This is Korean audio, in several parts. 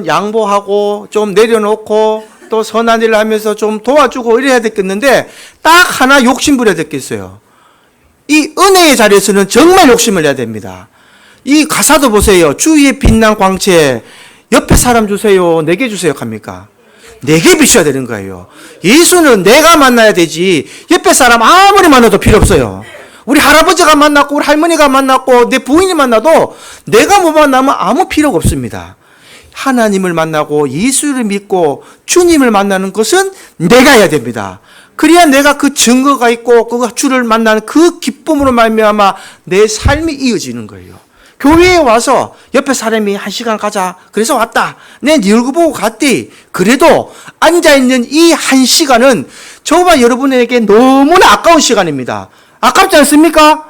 양보하고 좀 내려놓고 또 선한 일을 하면서 좀 도와주고 이래야 됐겠는데 딱 하나 욕심 부려야 됐겠어요. 이 은혜의 자리에서는 정말 욕심을 내야 됩니다. 이 가사도 보세요. 주위에 빛난 광채, 옆에 사람 주세요, 내게 주세요 합니까? 내게 비춰야 되는 거예요. 예수는 내가 만나야 되지 옆에 사람 아무리 만나도 필요 없어요. 우리 할아버지가 만났고 우리 할머니가 만났고 내 부인이 만나도 내가 못 만나면 아무 필요가 없습니다. 하나님을 만나고 예수를 믿고 주님을 만나는 것은 내가 해야 됩니다. 그래야 내가 그 증거가 있고 그 주를 만나는 그 기쁨으로 말미암아 내 삶이 이어지는 거예요. 교회에 와서 옆에 사람이 1시간 가자 그래서 왔다, 내 얼굴 보고 갔디, 그래도 앉아있는 이 1시간은 저와 여러분에게 너무나 아까운 시간입니다. 아깝지 않습니까?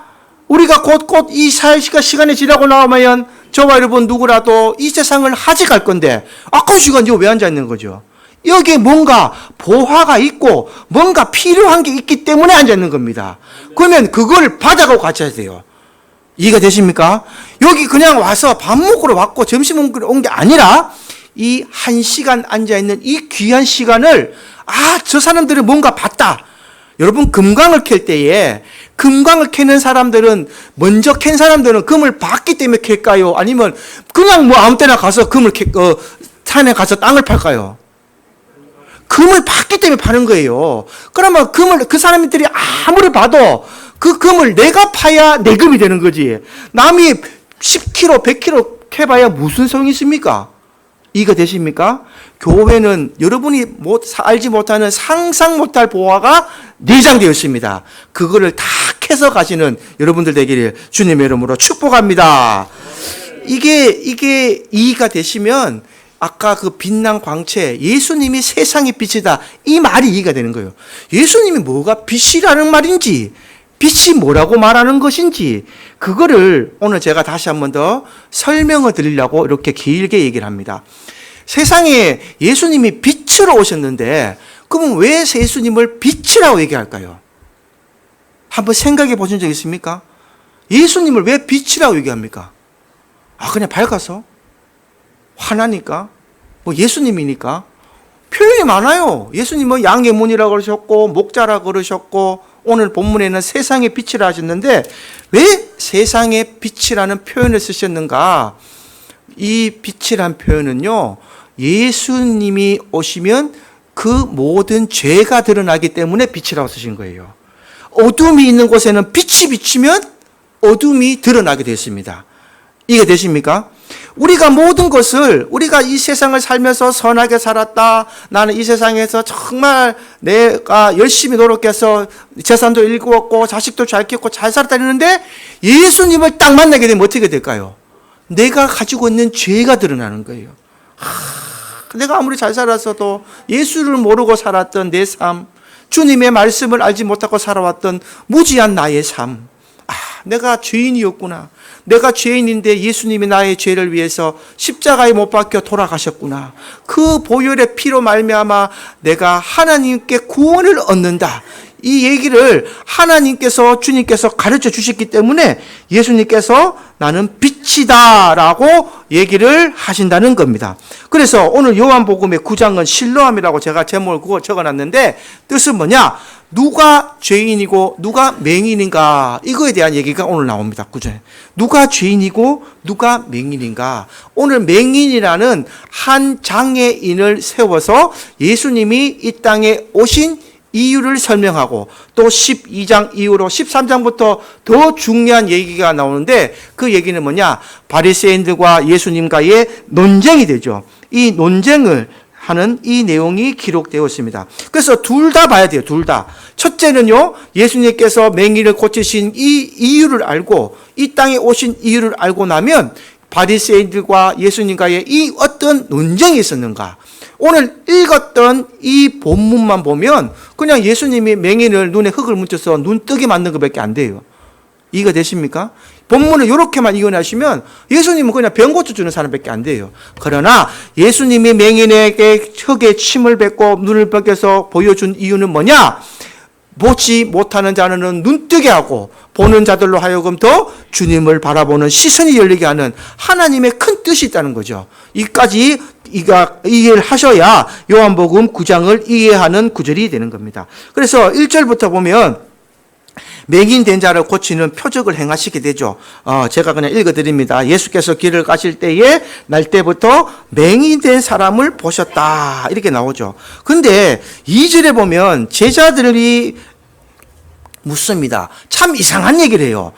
우리가 곧곧 이 시간이 지나고 나오면 저와 여러분 누구라도 이 세상을 하직할 건데 아까운 시간 여기 왜 앉아있는 거죠? 여기에 뭔가 보화가 있고 뭔가 필요한 게 있기 때문에 앉아있는 겁니다. 그러면 그걸 받아가고 가셔야 돼요. 이해가 되십니까? 여기 그냥 와서 밥 먹으러 왔고 점심 먹으러 온 게 아니라 이 1시간 앉아있는 이 귀한 시간을 저 사람들은 뭔가 봤다. 여러분 금광을 캘 때에 금광을 캐는 사람들은 먼저 캔 사람들은 금을 봤기 때문에 캘까요? 아니면 그냥 뭐 아무 때나 가서 산에 가서 땅을 팔까요? 금을 봤기 때문에 파는 거예요. 그러면 그 사람들이 아무리 봐도 그 금을 내가 파야 내 금이 되는 거지. 남이 10kg, 100kg 캐봐야 무슨 소용이 있습니까? 이해가 되십니까? 교회는 여러분이 알지 못하는 상상 못할 보화가 내장되어 있습니다. 그거를 다 캐서 가시는 여러분들 되기를 주님의 이름으로 축복합니다. 이게 이해가 되시면 아까 그 빛난 광채, 예수님이 세상의 빛이다, 이 말이 이해가 되는 거예요. 예수님이 뭐가 빛이라는 말인지, 빛이 뭐라고 말하는 것인지, 그거를 오늘 제가 다시 한 번 더 설명을 드리려고 이렇게 길게 얘기를 합니다. 세상에 예수님이 빛으로 오셨는데 그러면 왜 예수님을 빛이라고 얘기할까요? 한번 생각해 보신 적 있습니까? 예수님을 왜 빛이라고 얘기합니까? 그냥 밝아서? 화나니까? 뭐 예수님이니까? 표현이 많아요. 예수님은 양의 문이라고 그러셨고 목자라고 그러셨고 오늘 본문에는 세상의 빛이라 하셨는데 왜 세상의 빛이라는 표현을 쓰셨는가? 이 빛이란 표현은요, 예수님이 오시면 그 모든 죄가 드러나기 때문에 빛이라고 쓰신 거예요. 어둠이 있는 곳에는 빛이 비치면 어둠이 드러나게 되었습니다. 이게 되십니까? 우리가 모든 것을, 우리가 이 세상을 살면서 선하게 살았다, 나는 이 세상에서 정말 내가 열심히 노력해서 재산도 일구었고 자식도 잘 키웠고 잘 살았다 했는데 예수님을 딱 만나게 되면 어떻게 될까요? 내가 가지고 있는 죄가 드러나는 거예요. 내가 아무리 잘 살았어도 예수를 모르고 살았던 내 삶, 주님의 말씀을 알지 못하고 살아왔던 무지한 나의 삶, 내가 죄인이었구나. 내가 죄인인데 예수님이 나의 죄를 위해서 십자가에 못 박혀 돌아가셨구나. 그 보혈의 피로 말미암아 내가 하나님께 구원을 얻는다. 이 얘기를 하나님께서, 주님께서 가르쳐 주셨기 때문에 예수님께서 나는 빛이다라고 얘기를 하신다는 겁니다. 그래서 오늘 요한복음의 9장은 실로암이라고 제가 제목을 그거 적어놨는데 뜻은 뭐냐? 누가 죄인이고 누가 맹인인가, 이거에 대한 얘기가 오늘 나옵니다. 9절에 누가 죄인이고 누가 맹인인가. 오늘 맹인이라는 한 장애인을 세워서 예수님이 이 땅에 오신 이유를 설명하고 또 12장 이후로 13장부터 더 중요한 얘기가 나오는데 그 얘기는 뭐냐? 바리새인들과 예수님과의 논쟁이 되죠. 이 논쟁을 하는 이 내용이 기록되어 있습니다. 그래서 둘 다 봐야 돼요. 둘 다. 첫째는요, 예수님께서 맹인을 고치신 이 이유를 알고 이 땅에 오신 이유를 알고 나면 바리새인들과 예수님과의 이 어떤 논쟁이 있었는가. 오늘 읽었던 이 본문만 보면 그냥 예수님이 맹인을 눈에 흙을 묻혀서 눈 뜨게 만든 것밖에 안 돼요. 이해가 되십니까? 본문을 이렇게만 이해하시면 예수님은 그냥 병 고쳐주는 사람밖에 안 돼요. 그러나 예수님이 맹인에게 흙에 침을 뱉고 눈을 벗겨서 보여준 이유는 뭐냐? 보지 못하는 자는 눈뜨게 하고 보는 자들로 하여금 더 주님을 바라보는 시선이 열리게 하는 하나님의 큰 뜻이 있다는 거죠. 이까지 이해를 하셔야 요한복음 9장을 이해하는 구절이 되는 겁니다. 그래서 1절부터 보면 맹인된 자를 고치는 표적을 행하시게 되죠. 제가 그냥 읽어드립니다. 예수께서 길을 가실 때에 날 때부터 맹인된 사람을 보셨다 이렇게 나오죠. 근데 2절에 보면 제자들이 묻습니다. 참 이상한 얘기를 해요.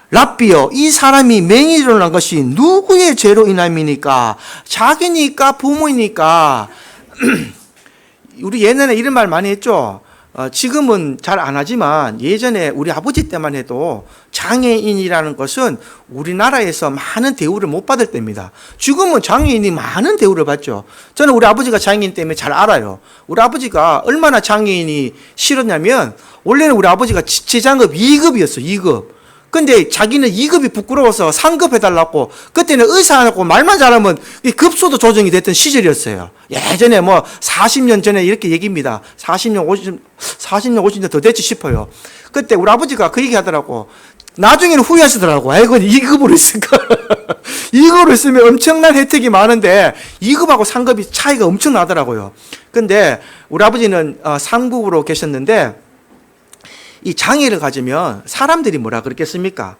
랍비여, 이 사람이 맹인으로 난 것이 누구의 죄로 인함이니까? 자기니까 부모이니까. 우리 옛날에 이런 말 많이 했죠. 지금은 잘 안 하지만 예전에 우리 아버지 때만 해도 장애인이라는 것은 우리나라에서 많은 대우를 못 받을 때입니다. 지금은 장애인이 많은 대우를 받죠. 저는 우리 아버지가 장애인 때문에 잘 알아요. 우리 아버지가 얼마나 장애인이 싫었냐면 원래는 우리 아버지가 지체장급 2급이었어요. 2급. 근데 자기는 2급이 부끄러워서 3급 해달라고, 그때는 의사하고 말만 잘하면 급소도 조정이 됐던 시절이었어요. 예전에 40년 전에 이렇게 얘기입니다. 40년, 50년 더 됐지 싶어요. 그때 우리 아버지가 그 얘기 하더라고. 나중에는 후회하시더라고. 아이고, 2급으로 있을까? 2급으로 있으면 엄청난 혜택이 많은데 2급하고 3급이 차이가 엄청 나더라고요. 근데 우리 아버지는 3급으로 계셨는데 이 장애를 가지면 사람들이 뭐라 그랬겠습니까?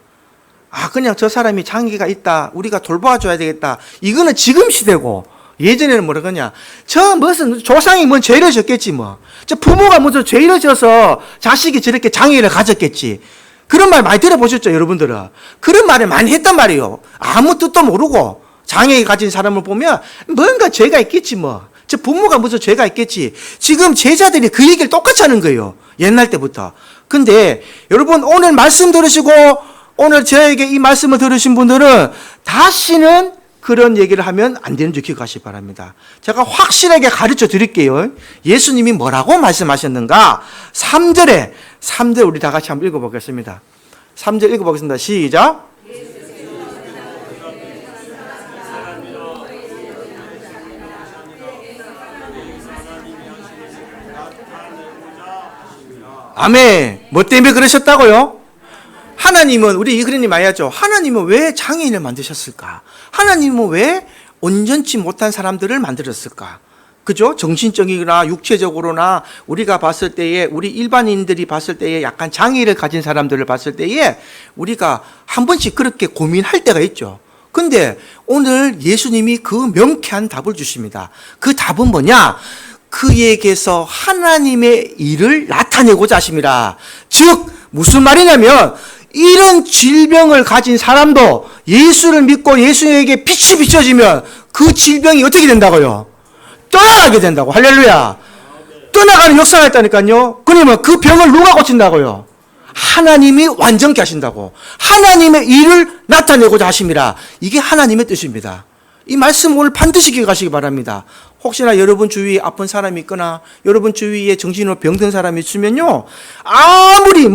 그냥 저 사람이 장애가 있다, 우리가 돌봐줘야 되겠다. 이거는 지금 시대고, 예전에는 뭐라 그러냐, 저 무슨 조상이 뭔 죄를 졌겠지 뭐. 저 부모가 무슨 죄를 져서 자식이 저렇게 장애를 가졌겠지. 그런 말 많이 들어보셨죠, 여러분들은? 그런 말을 많이 했단 말이에요. 아무 뜻도 모르고 장애를 가진 사람을 보면 뭔가 죄가 있겠지 뭐. 저 부모가 무슨 죄가 있겠지. 지금 제자들이 그 얘기를 똑같이 하는 거예요. 옛날 때부터. 근데 여러분, 오늘 말씀 들으시고 오늘 저에게 이 말씀을 들으신 분들은 다시는 그런 얘기를 하면 안 되는 줄 기억하시기 바랍니다. 제가 확실하게 가르쳐 드릴게요. 예수님이 뭐라고 말씀하셨는가? 3절 우리 다 같이 한번 읽어보겠습니다. 3절 읽어보겠습니다. 시작. 아멘. 뭐 때문에 그러셨다고요? 하나님은, 우리 이그린이 많이 하죠. 하나님은 왜 장애인을 만드셨을까? 하나님은 왜 온전치 못한 사람들을 만들었을까? 그죠? 정신적이거나 육체적으로나 우리가 봤을 때에, 우리 일반인들이 봤을 때에 약간 장애를 가진 사람들을 봤을 때에 우리가 한 번씩 그렇게 고민할 때가 있죠. 근데 오늘 예수님이 그 명쾌한 답을 주십니다. 그 답은 뭐냐? 그에게서 하나님의 일을 나타내고자 하심이라. 즉 무슨 말이냐면, 이런 질병을 가진 사람도 예수를 믿고 예수에게 빛이 비춰지면 그 질병이 어떻게 된다고요? 떠나가게 된다고. 할렐루야. 떠나가는 역사가 있다니까요. 그러면 그 병을 누가 고친다고요? 하나님이 완전케 하신다고. 하나님의 일을 나타내고자 하심이라. 이게 하나님의 뜻입니다. 이 말씀 오늘 반드시 기억하시기 바랍니다. 혹시나 여러분 주위에 아픈 사람이 있거나 여러분 주위에 정신으로 병든 사람이 있으면요, 아무리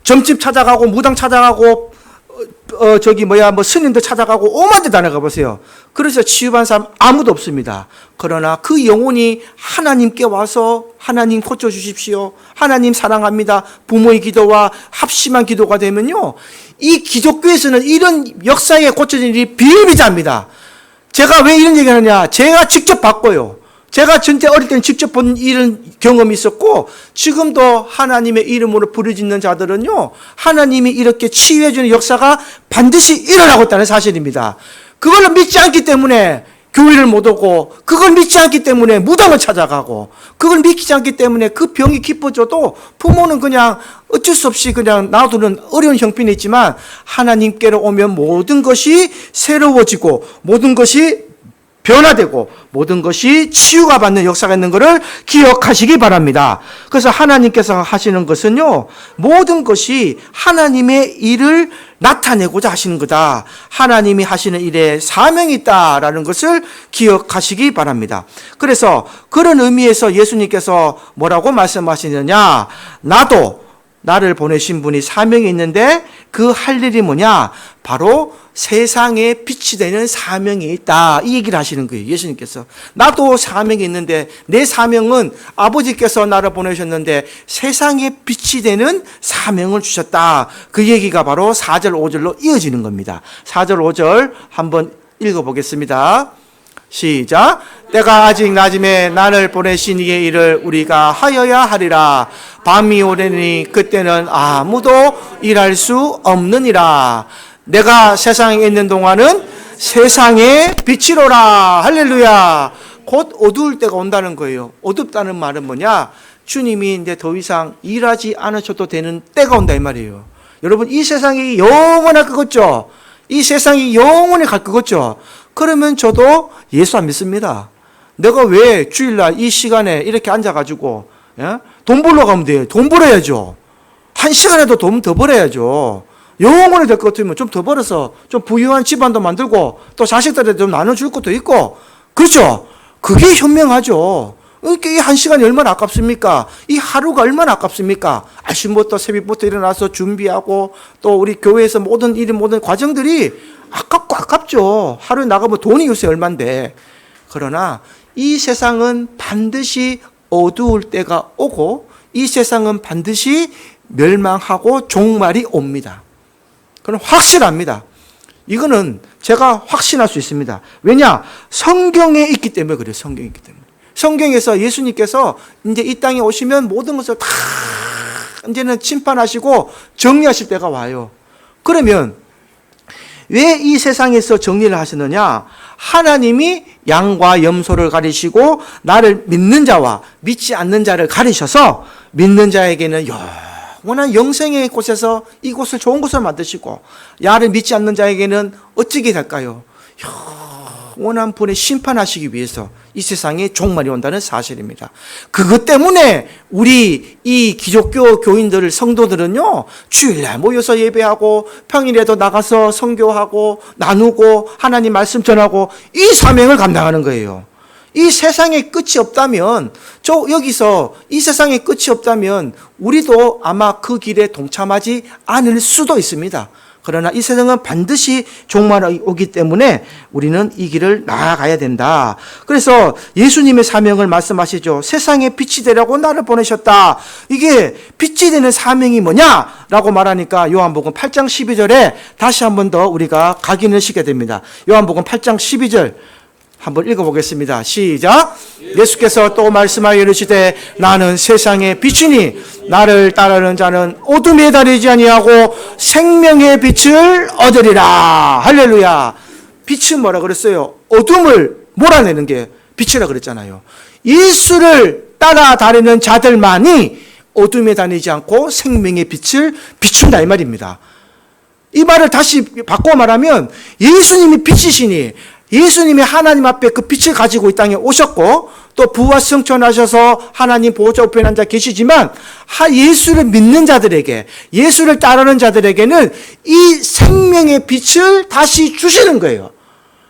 점집 찾아가고 무당 찾아가고 스님들 찾아가고 오만 데 다녀가 보세요. 그래서 치유받은 사람 아무도 없습니다. 그러나 그 영혼이 하나님께 와서 하나님 고쳐주십시오, 하나님 사랑합니다, 부모의 기도와 합심한 기도가 되면요, 이 기독교에서는 이런 역사에 고쳐진 일이 비일비재합니다. 제가 왜 이런 얘기를 하냐? 제가 직접 봤고요. 제가 전때 어릴 때는 직접 본 이런 경험이 있었고, 지금도 하나님의 이름으로 부르짖는 자들은요, 하나님이 이렇게 치유해주는 역사가 반드시 일어나고 있다는 사실입니다. 그걸 믿지 않기 때문에 교회를 못 오고, 그걸 믿지 않기 때문에 무당을 찾아가고, 그걸 믿지 않기 때문에 그 병이 깊어져도 부모는 그냥 어쩔 수 없이 그냥 놔두는 어려운 형편이 있지만, 하나님께로 오면 모든 것이 새로워지고 모든 것이 변화되고 모든 것이 치유가 받는 역사가 있는 것을 기억하시기 바랍니다. 그래서 하나님께서 하시는 것은요, 모든 것이 하나님의 일을 나타내고자 하시는 거다. 하나님이 하시는 일에 사명이 있다라는 것을 기억하시기 바랍니다. 그래서 그런 의미에서 예수님께서 뭐라고 말씀하시느냐? 나도 나를 보내신 분이 사명이 있는데 그 할 일이 뭐냐? 바로 세상에 빛이 되는 사명이 있다. 이 얘기를 하시는 거예요. 예수님께서. 나도 사명이 있는데 내 사명은 아버지께서 나를 보내셨는데 세상에 빛이 되는 사명을 주셨다. 그 얘기가 바로 4절 5절로 이어지는 겁니다. 4절 5절 한번 읽어보겠습니다. 시작. 때가 아직 낮음에 나를 보내신 이의 일을 우리가 하여야 하리라. 밤이 오려니 그때는 아무도 일할 수 없느니라. 내가 세상에 있는 동안은 세상의 빛이로라. 할렐루야. 곧 어두울 때가 온다는 거예요. 어둡다는 말은 뭐냐? 주님이 이제 더 이상 일하지 않으셔도 되는 때가 온다 이 말이에요. 여러분, 이 세상이 영원할 것 같죠? 이 세상이 영원히 갈 것 같죠? 그러면 저도 예수 안 믿습니다. 내가 왜 주일날 이 시간에 이렇게 앉아가지고 돈 벌러 가면 돼요. 돈 벌어야죠. 한 시간에도 돈 더 벌어야죠. 영원히 될 것 같으면 좀 더 벌어서 좀 부유한 집안도 만들고 또 자식들한테 좀 나눠줄 것도 있고, 그렇죠? 그게 현명하죠. 이 한 시간이 얼마나 아깝습니까? 이 하루가 얼마나 아깝습니까? 아침부터 새벽부터 일어나서 준비하고 또 우리 교회에서 모든 과정들이 아깝죠. 하루에 나가면 돈이 요새 얼만데. 그러나 이 세상은 반드시 어두울 때가 오고 이 세상은 반드시 멸망하고 종말이 옵니다. 그건 확실합니다. 이거는 제가 확신할 수 있습니다. 왜냐? 성경에 있기 때문에 그래요. 성경에 있기 때문에. 성경에서 예수님께서 이제 이 땅에 오시면 모든 것을 다 이제는 심판하시고 정리하실 때가 와요. 그러면 왜 이 세상에서 정리를 하시느냐? 하나님이 양과 염소를 가리시고 나를 믿는 자와 믿지 않는 자를 가리셔서 믿는 자에게는 영원한 영생의 곳에서 이곳을 좋은 곳을 만드시고 야를 믿지 않는 자에게는 어떻게 될까요? 영원한 분에 심판하시기 위해서 이 세상에 종말이 온다는 사실입니다. 그것 때문에 우리 이 기독교 교인들, 성도들은요, 주일날 모여서 예배하고 평일에도 나가서 선교하고 나누고 하나님 말씀 전하고 이 사명을 감당하는 거예요. 이 세상에 끝이 없다면, 여기서 이 세상에 끝이 없다면 우리도 아마 그 길에 동참하지 않을 수도 있습니다. 그러나 이 세상은 반드시 종말이 오기 때문에 우리는 이 길을 나아가야 된다. 그래서 예수님의 사명을 말씀하시죠. 세상에 빛이 되라고 나를 보내셨다. 이게 빛이 되는 사명이 뭐냐라고 말하니까 요한복음 8장 12절에 다시 한 번 더 우리가 각인을 시게 됩니다. 요한복음 8장 12절 한번 읽어보겠습니다. 시작. 예수께서 또 말씀하여 이르시되 나는 세상의 빛이니 나를 따르는 자는 어둠에 다니지 아니하고 생명의 빛을 얻으리라. 할렐루야. 빛은 뭐라 그랬어요? 어둠을 몰아내는 게 빛이라 그랬잖아요. 예수를 따라 다니는 자들만이 어둠에 다니지 않고 생명의 빛을 비춘다 이 말입니다. 이 말을 다시 바꿔 말하면 예수님이 빛이시니 예수님이 하나님 앞에 그 빛을 가지고 이 땅에 오셨고 또 부활 승천하셔서 하나님 보호자 우편에 앉아 계시지만 예수를 믿는 자들에게, 예수를 따르는 자들에게는 이 생명의 빛을 다시 주시는 거예요.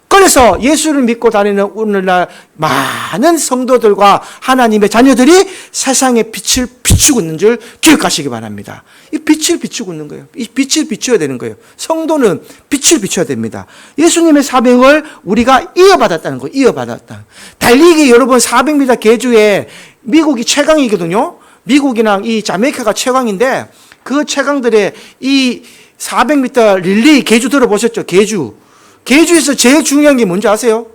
그래서 예수를 믿고 다니는 오늘날 많은 성도들과 하나님의 자녀들이 세상의 빛을 비추고 있는 줄 기억하시기 바랍니다. 이 빛을 비추고 있는 거예요. 이 빛을 비춰야 되는 거예요. 성도는 빛을 비춰야 됩니다. 예수님의 사명을 우리가 이어받았다는 거예요. 이어받았다. 달리기 여러분 400m 계주에 미국이 최강이거든요. 미국이랑 이 자메이카가 최강인데 그 최강들의 이 400m 릴레이 계주 들어보셨죠? 계주에서 제일 중요한 게 뭔지 아세요?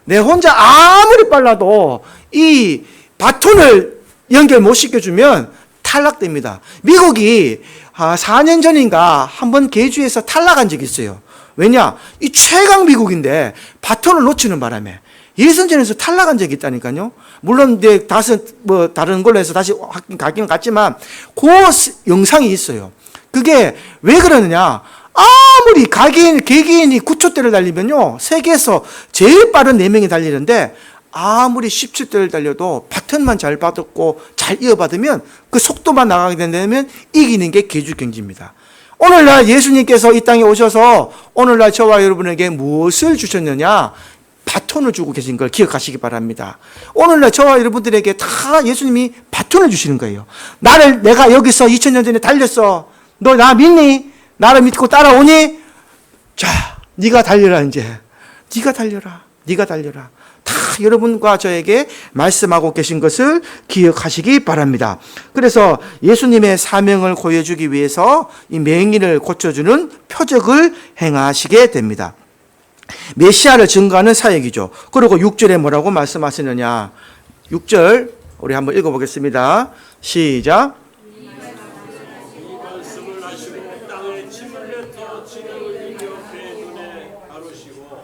내 혼자 아무리 빨라도 이 바톤을 연결 못 시켜주면 탈락됩니다. 미국이 4년 전인가 한번 계주에서 탈락한 적이 있어요. 왜냐? 이 최강 미국인데 바톤을 놓치는 바람에 예선전에서 탈락한 적이 있다니까요. 물론 이제 다른 걸로 해서 다시 가긴 갔지만 그 영상이 있어요. 그게 왜 그러느냐? 아무리 개개인이 9초대를 달리면요, 세계에서 제일 빠른 4명이 달리는데 아무리 17대를 달려도 바톤만 잘 받았고 잘 이어받으면 그 속도만 나가게 된다면 이기는 게 계주 경기입니다. 오늘날 예수님께서 이 땅에 오셔서 오늘날 저와 여러분에게 무엇을 주셨느냐? 바톤을 주고 계신 걸 기억하시기 바랍니다. 오늘날 저와 여러분들에게 다 예수님이 바톤을 주시는 거예요. 내가 여기서 2000년 전에 달렸어. 너 나 믿니? 나를 믿고 따라오니? 자, 네가 달려라 이제. 네가 달려라. 다 여러분과 저에게 말씀하고 계신 것을 기억하시기 바랍니다. 그래서 예수님의 사명을 보여주기 위해서 이 맹인을 고쳐주는 표적을 행하시게 됩니다. 메시아를 증거하는 사역이죠. 그리고 6절에 뭐라고 말씀하시느냐. 6절 우리 한번 읽어보겠습니다. 시작.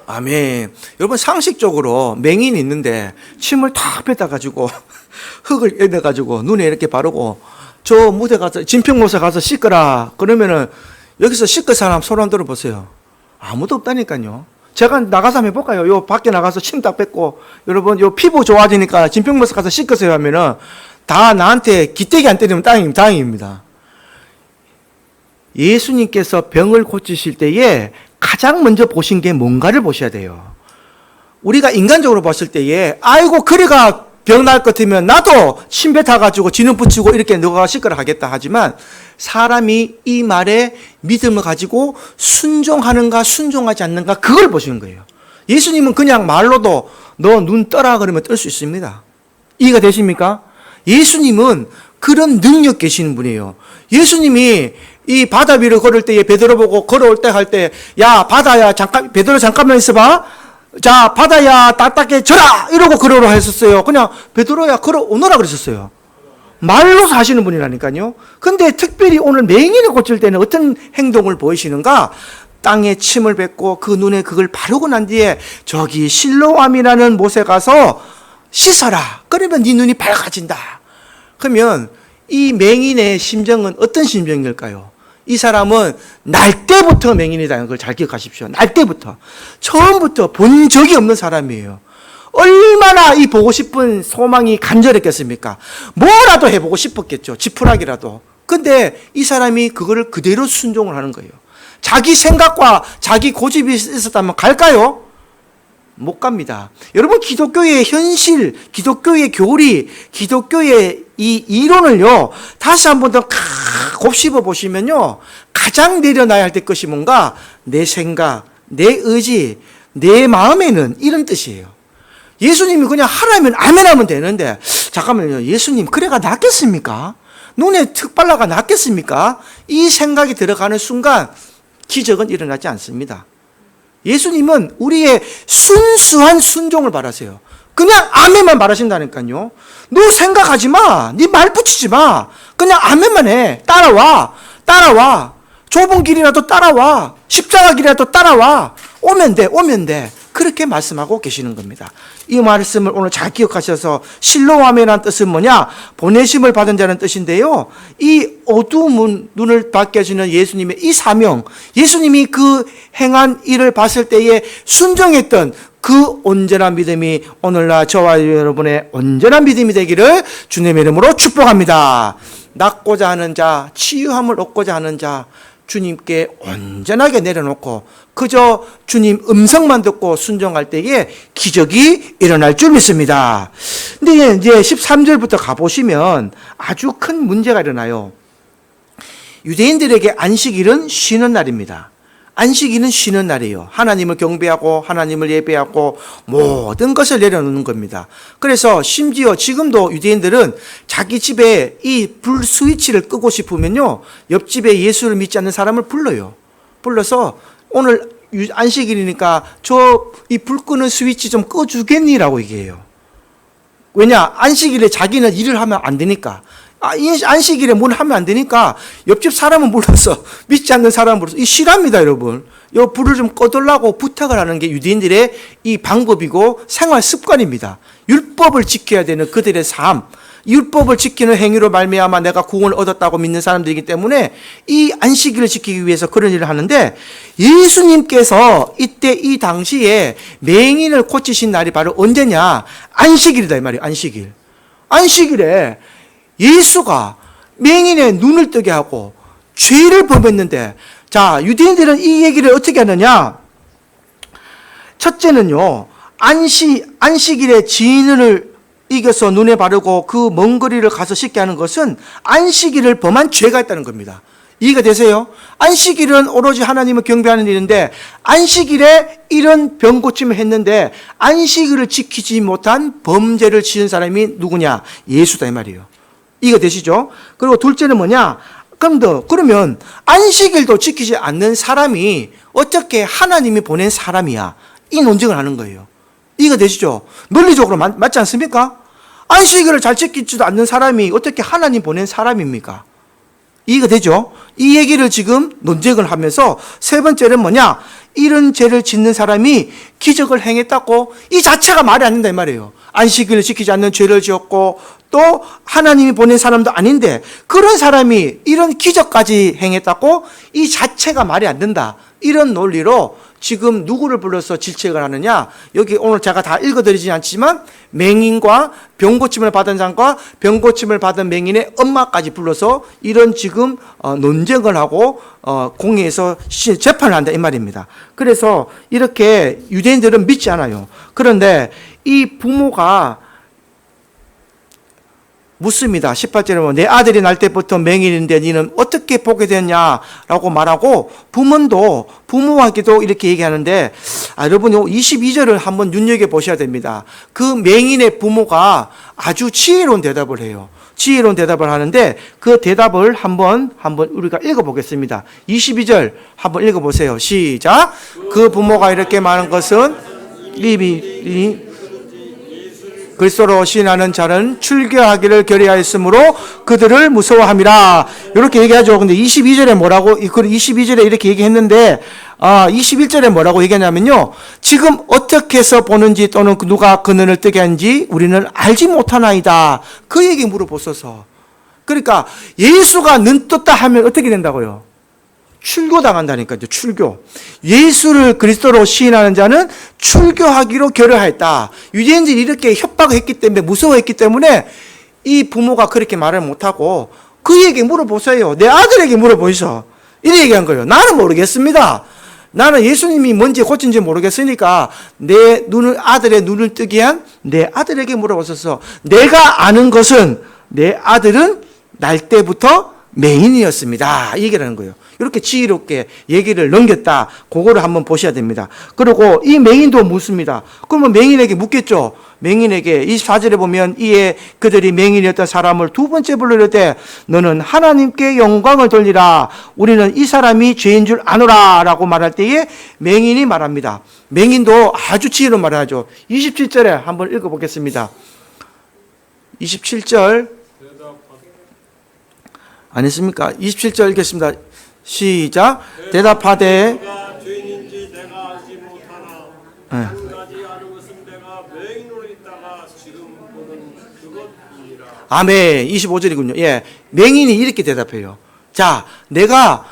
아멘. 여러분 상식적으로 맹인이 있는데 침을 탁 뱉어가지고 흙을 내가지고 눈에 이렇게 바르고 저 무대 가서 진평모사 가서 씻거라 그러면은 여기서 씻을 사람 손 한번 들어보세요. 아무도 없다니까요. 제가 나가서 한번 해볼까요? 요 밖에 나가서 침 딱 뱉고 여러분 요 피부 좋아지니까 진평모사 가서 씻으세요 하면은 다 나한테 기대기 안 때리면 다행입니다. 예수님께서 병을 고치실 때에 가장 먼저 보신 게 뭔가를 보셔야 돼요. 우리가 인간적으로 봤을 때에 아이고 그리가 병 날 것 같으면 나도 침 뱉어가지고 진흙 붙이고 이렇게 너가 씻으라 하겠다 하지만 사람이 이 말에 믿음을 가지고 순종하는가 순종하지 않는가 그걸 보시는 거예요. 예수님은 그냥 말로도 너 눈 떠라 그러면 뜰 수 있습니다. 이해가 되십니까? 예수님은 그런 능력 계시는 분이에요. 예수님이 이 바다 위를 걸을 때에 베드로 보고 걸어올 때 할 때 야 바다야 잠깐 베드로 잠깐만 있어봐. 자 바다야 딱딱해져라 이러고 걸어오라 했었어요. 그냥 베드로야 걸어오너라 그랬었어요. 말로 사시는 분이라니까요. 근데 특별히 오늘 맹인을 고칠 때는 어떤 행동을 보이시는가? 땅에 침을 뱉고 그 눈에 그걸 바르고 난 뒤에 저기 실로암이라는 못에 가서 씻어라. 그러면 네 눈이 밝아진다. 그러면 이 맹인의 심정은 어떤 심정일까요? 이 사람은 날 때부터 맹인이라는 걸 잘 기억하십시오. 날 때부터. 처음부터 본 적이 없는 사람이에요. 얼마나 이 보고 싶은 소망이 간절했겠습니까? 뭐라도 해보고 싶었겠죠. 지푸라기라도. 근데 이 사람이 그거를 그대로 순종을 하는 거예요. 자기 생각과 자기 고집이 있었다면 갈까요? 못 갑니다. 여러분 기독교의 현실, 기독교의 교리, 기독교의 이 이론을요 다시 한 번 더 곱씹어 보시면요 가장 내려놔야 할 것이 뭔가 내 생각, 내 의지, 내 마음에는 이런 뜻이에요. 예수님이 그냥 하라면 아멘 하면 되는데 잠깐만요. 예수님 그래가 낫겠습니까? 눈에 특 발라가 낫겠습니까? 이 생각이 들어가는 순간 기적은 일어나지 않습니다. 예수님은 우리의 순수한 순종을 바라세요. 그냥 아멘만 바라신다니까요. 너 생각하지 마. 네 말 붙이지 마. 그냥 아멘만 해. 따라와. 좁은 길이라도 따라와. 십자가 길이라도 따라와. 오면 돼. 그렇게 말씀하고 계시는 겁니다. 이 말씀을 오늘 잘 기억하셔서 실로암이라는 뜻은 뭐냐? 보내심을 받은 자는 뜻인데요. 이 어두운 눈을 밝게 해주는 예수님의 이 사명, 예수님이 그 행한 일을 봤을 때에 순종했던 그 온전한 믿음이 오늘날 저와 여러분의 온전한 믿음이 되기를 주님의 이름으로 축복합니다. 낫고자 하는 자, 치유함을 얻고자 하는 자, 주님께 온전하게 내려놓고 그저 주님 음성만 듣고 순종할 때에 기적이 일어날 줄 믿습니다. 근데 이제 13절부터 가보시면 아주 큰 문제가 일어나요. 유대인들에게 안식일은 쉬는 날입니다. 안식일은 쉬는 날이에요. 하나님을 경배하고 하나님을 예배하고 모든 것을 내려놓는 겁니다. 그래서 심지어 지금도 유대인들은 자기 집에 이 불 스위치를 끄고 싶으면요 옆집에 예수를 믿지 않는 사람을 불러서 오늘 안식일이니까 저 이 불 끄는 스위치 좀 꺼주겠니라고 얘기해요. 왜냐? 안식일에 자기는 일을 하면 안 되니까. 안식일에 뭘 하면 안 되니까 옆집 사람은 불러서 믿지 않는 사람은 불러서 이 실합니다, 여러분. 이 불을 좀 꺼달라고 부탁을 하는 게 유대인들의 이 방법이고 생활 습관입니다. 율법을 지켜야 되는 그들의 삶, 율법을 지키는 행위로 말미암아 내가 구원을 얻었다고 믿는 사람들이기 때문에 이 안식일을 지키기 위해서 그런 일을 하는데 예수님께서 이때 이 당시에 맹인을 고치신 날이 바로 언제냐? 안식일이다 이 말이에요. 안식일에 예수가 맹인의 눈을 뜨게 하고 죄를 범했는데 자 유대인들은 이 얘기를 어떻게 하느냐? 첫째는요 안식일에 지인을 이겨서 눈에 바르고 그 먼 거리를 가서 씻게 하는 것은 안식일을 범한 죄가 있다는 겁니다. 이해가 되세요? 안식일은 오로지 하나님을 경배하는 일인데 안식일에 이런 병 고침을 했는데 안식일을 지키지 못한 범죄를 지은 사람이 누구냐? 예수다 이 말이에요. 이해가 되시죠? 그리고 둘째는 뭐냐? 그러면 안식일도 지키지 않는 사람이 어떻게 하나님이 보낸 사람이야? 이 논쟁을 하는 거예요. 이해가 되시죠? 논리적으로 맞지 않습니까? 안식일을 잘 지키지도 않는 사람이 어떻게 하나님 보낸 사람입니까? 이해가 되죠? 이 얘기를 지금 논쟁을 하면서 세 번째는 뭐냐? 이런 죄를 짓는 사람이 기적을 행했다고 이 자체가 말이 안 된다 이 말이에요. 안식일을 지키지 않는 죄를 지었고 또 하나님이 보낸 사람도 아닌데 그런 사람이 이런 기적까지 행했다고 이 자체가 말이 안 된다. 이런 논리로 지금 누구를 불러서 질책을 하느냐? 여기 오늘 제가 다 읽어드리지 않지만 맹인과 병고침을 받은 자과 병고침을 받은 맹인의 엄마까지 불러서 이런 지금 논쟁을 하고 공회에서 재판을 한다 이 말입니다. 그래서 이렇게 유대인들은 믿지 않아요. 그런데 이 부모가 묻습니다. 18절에 보면 내 아들이 날 때부터 맹인인데 너는 어떻게 보게 됐냐라고 말하고 부모에게도 이렇게 얘기하는데 여러분 22절을 한번 눈여겨보셔야 됩니다. 그 맹인의 부모가 아주 지혜로운 대답을 해요. 지혜로운 대답을 하는데 그 대답을 한번 우리가 읽어보겠습니다. 22절 한번 읽어보세요. 시작. 그 부모가 이렇게 말한 것은 입이 그리스도로 시인하는 자는 출교하기를 결의하였으므로 그들을 무서워함이라. 이렇게 얘기하죠. 근데 22절에 뭐라고, 22절에 이렇게 얘기했는데, 21절에 뭐라고 얘기하냐면요. 지금 어떻게 해서 보는지 또는 누가 그 눈을 뜨게 한지 우리는 알지 못하나이다. 그 얘기 물어보소서. 그러니까 예수가 눈 떴다 하면 어떻게 된다고요? 출교당한다니까요. 출교. 예수를 그리스도로 시인하는 자는 출교하기로 결의하였다. 유대인들이 이렇게 협박했기 때문에 무서워했기 때문에 이 부모가 그렇게 말을 못하고 그에게 물어보세요. 내 아들에게 물어보이소. 이렇게 얘기한 거예요. 나는 모르겠습니다. 나는 예수님이 뭔지 고친지 모르겠으니까 아들의 눈을 뜨게 한 내 아들에게 물어보소서. 내가 아는 것은 내 아들은 날 때부터 맹인이었습니다. 이 얘기를 하는 거예요. 이렇게 지혜롭게 얘기를 넘겼다. 그거를 한번 보셔야 됩니다. 그리고 이 맹인도 묻습니다. 그러면 맹인에게 묻겠죠. 맹인에게 24절에 보면 이에 그들이 맹인이었던 사람을 두 번째 불러낼 때 너는 하나님께 영광을 돌리라. 우리는 이 사람이 죄인 줄 아노라 라고 말할 때에 맹인이 말합니다. 맹인도 아주 지혜로 말하죠. 27절에 한번 읽어보겠습니다. 27절 안 했습니까? 27절 읽겠습니다. 시작. 대답하되 내가 죄인인지 내가 알지 못하나 한 가지 아는 것은 내가 맹인으로 있다가 지금 보는 그것이니라. 아멘. 25절이군요. 예. 맹인이 이렇게 대답해요. 자, 내가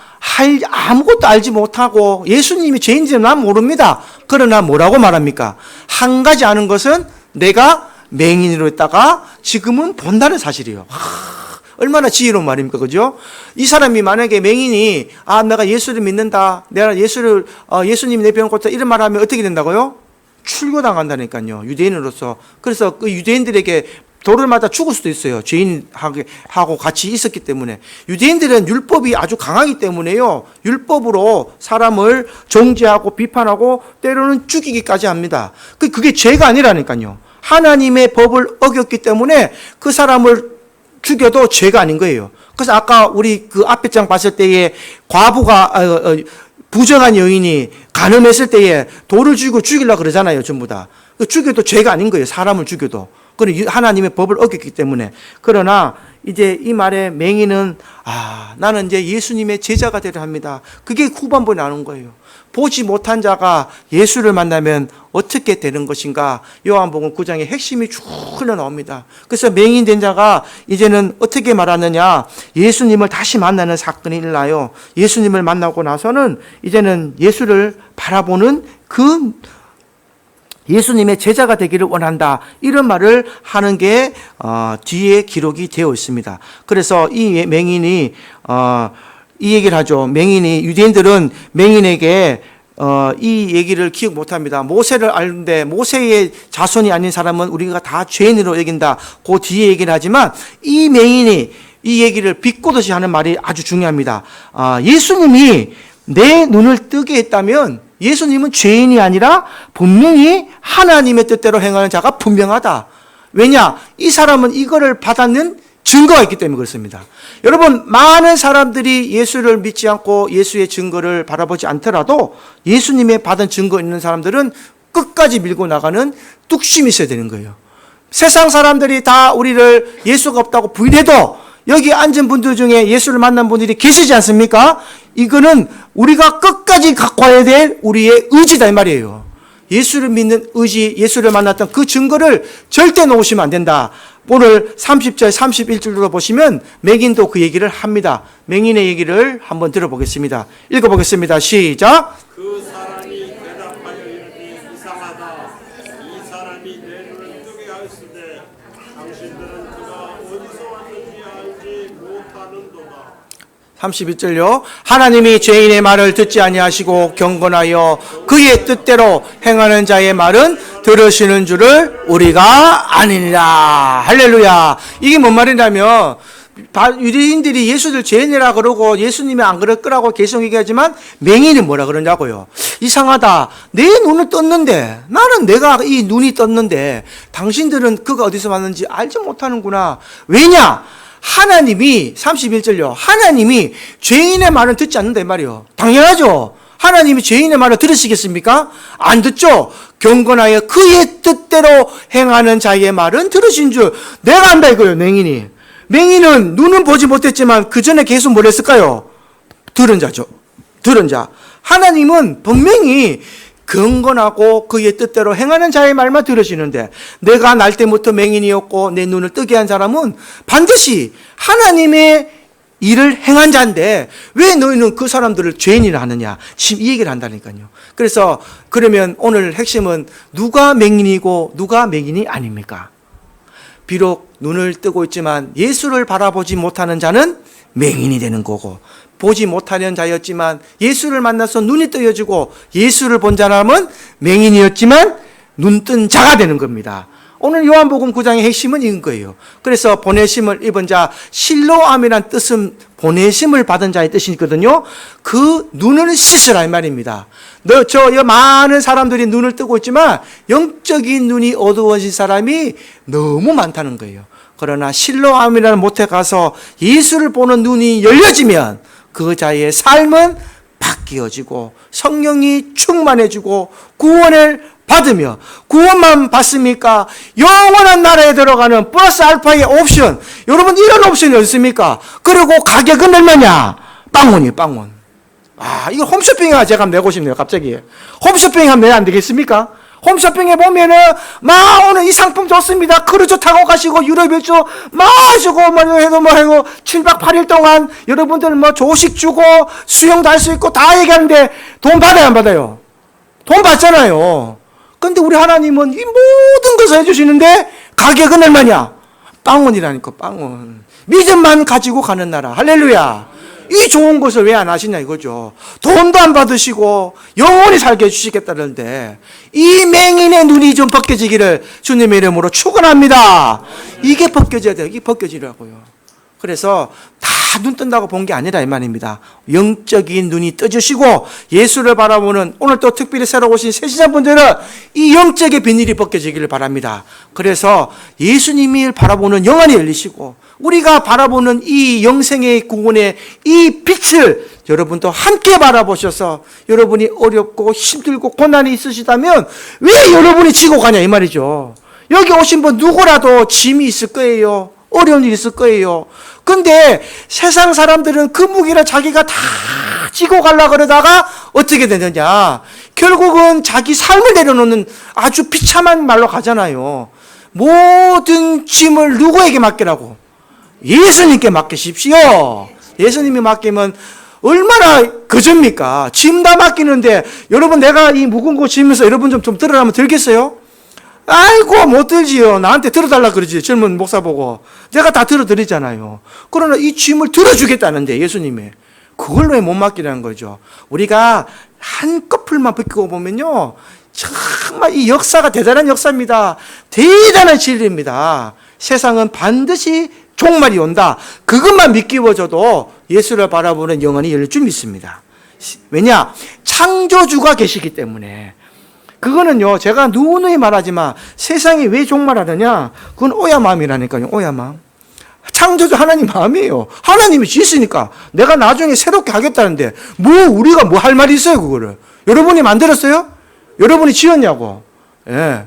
아무것도 알지 못하고 예수님이 죄인지는 난 모릅니다. 그러나 뭐라고 말합니까? 한 가지 아는 것은 내가 맹인으로 있다가 지금은 본다는 사실이에요. 얼마나 지혜로운 말입니까? 그죠? 이 사람이 만약에 맹인이, 내가 예수를 믿는다. 내가 예수님이 내 병을 고쳤다. 이런 말 하면 어떻게 된다고요? 출교당한다니까요. 유대인으로서. 그래서 그 유대인들에게 돌을 맞아 죽을 수도 있어요. 죄인하고 같이 있었기 때문에. 유대인들은 율법이 아주 강하기 때문에요. 율법으로 사람을 정죄하고 비판하고 때로는 죽이기까지 합니다. 그게 죄가 아니라니까요. 하나님의 법을 어겼기 때문에 그 사람을 죽여도 죄가 아닌 거예요. 그래서 아까 우리 그 앞에 장 봤을 때에 과부가 부정한 여인이 간음했을 때에 돌을 쥐고 죽이려고 그러잖아요. 전부 다. 죽여도 죄가 아닌 거예요. 사람을 죽여도. 그건 하나님의 법을 어겼기 때문에. 그러나 이제 이 말에 맹인은 나는 이제 예수님의 제자가 되려 합니다. 그게 후반부에 나오는 거예요. 보지 못한 자가 예수를 만나면 어떻게 되는 것인가? 요한복음 9장의 핵심이 쭉 흘러나옵니다. 그래서 맹인된 자가 이제는 어떻게 말하느냐? 예수님을 다시 만나는 사건이 일어나요. 예수님을 만나고 나서는 이제는 예수를 바라보는 그 예수님의 제자가 되기를 원한다. 이런 말을 하는 게 뒤에 기록이 되어 있습니다. 그래서 이 맹인이 이 얘기를 하죠. 유대인들은 맹인에게 이 얘기를 기억 못합니다. 모세를 알는데 모세의 자손이 아닌 사람은 우리가 다 죄인으로 여긴다. 그 뒤에 얘기를 하지만 이 맹인이 이 얘기를 비꼬듯이 하는 말이 아주 중요합니다. 예수님이 내 눈을 뜨게 했다면 예수님은 죄인이 아니라 분명히 하나님의 뜻대로 행하는 자가 분명하다. 왜냐? 이 사람은 이거를 받았는 증거가 있기 때문에 그렇습니다. 여러분, 많은 사람들이 예수를 믿지 않고 예수의 증거를 바라보지 않더라도 예수님의 받은 증거 있는 사람들은 끝까지 밀고 나가는 뚝심이 있어야 되는 거예요. 세상 사람들이 다 우리를 예수가 없다고 부인해도 여기 앉은 분들 중에 예수를 만난 분들이 계시지 않습니까? 이거는 우리가 끝까지 갖고 와야 될 우리의 의지다 이 말이에요. 예수를 믿는 의지, 예수를 만났던 그 증거를 절대 놓으시면 안 된다. 오늘 30절, 31절로 보시면 맹인도 그 얘기를 합니다. 맹인의 얘기를 한번 들어보겠습니다. 읽어보겠습니다. 시작. 그 사람이 대답하여 이르되 이상하다. 이 사람이 내 눈을 뜨게 하였으되 당신들은 그가 어디서 왔는지 알지 못하는도다. 31절요. 하나님이 죄인의 말을 듣지 아니하시고 경건하여 그의 뜻대로 행하는 자의 말은 들으시는 줄을 우리가 아니니라. 할렐루야. 이게 뭔 말이냐면 유대인들이 예수를 죄인이라 그러고 예수님이 안 그럴 거라고 계속 얘기하지만 맹인이 뭐라 그러냐고요. 이상하다. 내 눈을 떴는데 나는 내가 이 눈이 떴는데 당신들은 그가 어디서 왔는지 알지 못하는구나. 왜냐? 하나님이 31절요. 하나님이 죄인의 말은 듣지 않는다 이 말이요. 당연하죠. 하나님이 죄인의 말을 들으시겠습니까? 안 듣죠. 경건하여 그의 뜻대로 행하는 자의 말은 들으신 줄 내가 안다 이거예요. 맹인이. 맹인은 눈은 보지 못했지만 그 전에 계속 뭘 했을까요? 들은 자죠. 들은 자. 하나님은 분명히 경건하고 그의 뜻대로 행하는 자의 말만 들으시는데 내가 날 때부터 맹인이었고 내 눈을 뜨게 한 사람은 반드시 하나님의 일을 행한 자인데 왜 너희는 그 사람들을 죄인이라 하느냐. 지금 이 얘기를 한다니까요. 그래서 그러면 오늘 핵심은 누가 맹인이고 누가 맹인이 아닙니까? 비록 눈을 뜨고 있지만 예수를 바라보지 못하는 자는 맹인이 되는 거고 보지 못하는 자였지만 예수를 만나서 눈이 뜨여지고 예수를 본 사람은 맹인이었지만 눈뜬 자가 되는 겁니다. 오늘 요한복음 9장의 핵심은 이건 거예요. 그래서 보내심을 입은 자, 실로암이란 뜻은 보내심을 받은 자의 뜻이거든요. 그 눈을 씻으라 이 말입니다. 많은 사람들이 눈을 뜨고 있지만 영적인 눈이 어두워진 사람이 너무 많다는 거예요. 그러나 실로암이라는 못에 가서 예수를 보는 눈이 열려지면 그 자의 삶은 바뀌어지고 성령이 충만해지고 구원을 받으며 구원만 받습니까? 영원한 나라에 들어가는 플러스 알파의 옵션. 여러분 이런 옵션이 없습니까? 그리고 가격은 얼마냐? 빵원이에요. 빵원. 이거 홈쇼핑에 제가 내고 싶네요. 갑자기. 홈쇼핑 하면 내야 안 되겠습니까? 홈쇼핑에 보면은 오늘 이 상품 좋습니다. 크루즈 타고 가시고 유럽 일주 하시고 해도 해고 7박 8일 동안 여러분들 조식 주고 수영도 할 수 있고 다 얘기하는데 돈 받아요 안 받아요? 돈 받잖아요. 근데 우리 하나님은 이 모든 것을 해주시는데 가격은 얼마냐? 빵원이라니까 빵원. 믿음만 가지고 가는 나라. 할렐루야. 이 좋은 것을 왜 안 하시냐 이거죠. 돈도 안 받으시고 영원히 살게 해주시겠다는데 이 맹인의 눈이 좀 벗겨지기를 주님의 이름으로 축원합니다. 이게 벗겨져야 돼요. 이게 벗겨지라고요. 그래서 다 눈 뜬다고 본 게 아니라 이 말입니다. 영적인 눈이 떠주시고 예수를 바라보는 오늘 또 특별히 새로 오신 새신자분들은 이 영적의 비닐이 벗겨지기를 바랍니다. 그래서 예수님을 바라보는 영안이 열리시고 우리가 바라보는 이 영생의 구원의 이 빛을 여러분도 함께 바라보셔서 여러분이 어렵고 힘들고 고난이 있으시다면 왜 여러분이 지고 가냐 이 말이죠. 여기 오신 분 누구라도 짐이 있을 거예요. 어려운 일이 있을 거예요. 근데 세상 사람들은 그 무게를 자기가 다 지고 가려고 그러다가 어떻게 되느냐. 결국은 자기 삶을 내려놓는 아주 비참한 말로 가잖아요. 모든 짐을 누구에게 맡기라고? 예수님께 맡기십시오. 예수님이 맡기면 얼마나 그접니까? 짐 다 맡기는데 여러분 내가 이 무거운 거 지면서 여러분 좀 들으라면 들겠어요? 아이고 못 들지요. 나한테 들어달라 그러지. 젊은 목사 보고 내가 다 들어드리잖아요. 그러나 이 짐을 들어주겠다는데 예수님이 그걸로 못 맡기라는 거죠. 우리가 한꺼풀만 벗기고 보면요, 정말 이 역사가 대단한 역사입니다. 대단한 진리입니다. 세상은 반드시 종말이 온다. 그것만 믿기워져도 예수를 바라보는 영혼이 열릴 줄 믿습니다. 왜냐? 창조주가 계시기 때문에. 그거는요, 제가 누누이 말하지만 세상이 왜 종말하느냐? 그건 오야 마음이라니까요, 오야 마음. 창조주 하나님 마음이에요. 하나님이 지으시니까 내가 나중에 새롭게 하겠다는데 우리가 뭐 할 말이 있어요, 그거를. 여러분이 만들었어요? 여러분이 지었냐고. 예.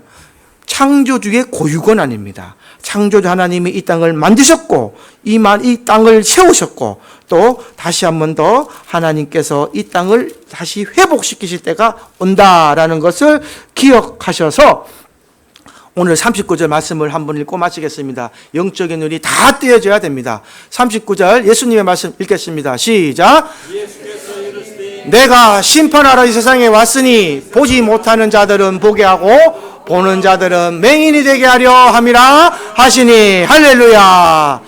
창조주의 고유권 아닙니다. 창조주 하나님이 이 땅을 만드셨고 이 땅을 세우셨고 또 다시 한 번 더 하나님께서 이 땅을 다시 회복시키실 때가 온다라는 것을 기억하셔서 오늘 39절 말씀을 한번 읽고 마치겠습니다. 영적인 눈이 다 떼어져야 됩니다. 39절 예수님의 말씀 읽겠습니다. 시작. 예수께서 이르시되 내가 심판하러 이 세상에 왔으니 보지 못하는 자들은 보게 하고 보는 자들은 맹인이 되게 하려 함이라 하시니 할렐루야.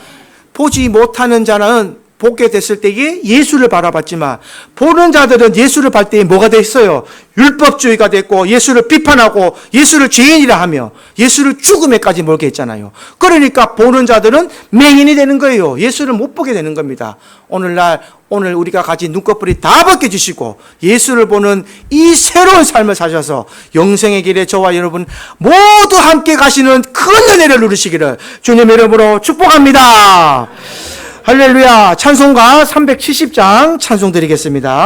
보지 못하는 자는 보게 됐을 때에 예수를 바라봤지만 보는 자들은 예수를 볼 때에 뭐가 됐어요? 율법주의가 됐고 예수를 비판하고 예수를 죄인이라 하며 예수를 죽음에까지 몰게 했잖아요. 그러니까 보는 자들은 맹인이 되는 거예요. 예수를 못 보게 되는 겁니다. 오늘 우리가 가진 눈꺼풀이 다 벗겨주시고 예수를 보는 이 새로운 삶을 사셔서 영생의 길에 저와 여러분 모두 함께 가시는 큰 은혜를 누리시기를 주님 이름으로 축복합니다. 할렐루야. 찬송가 370장 찬송 드리겠습니다.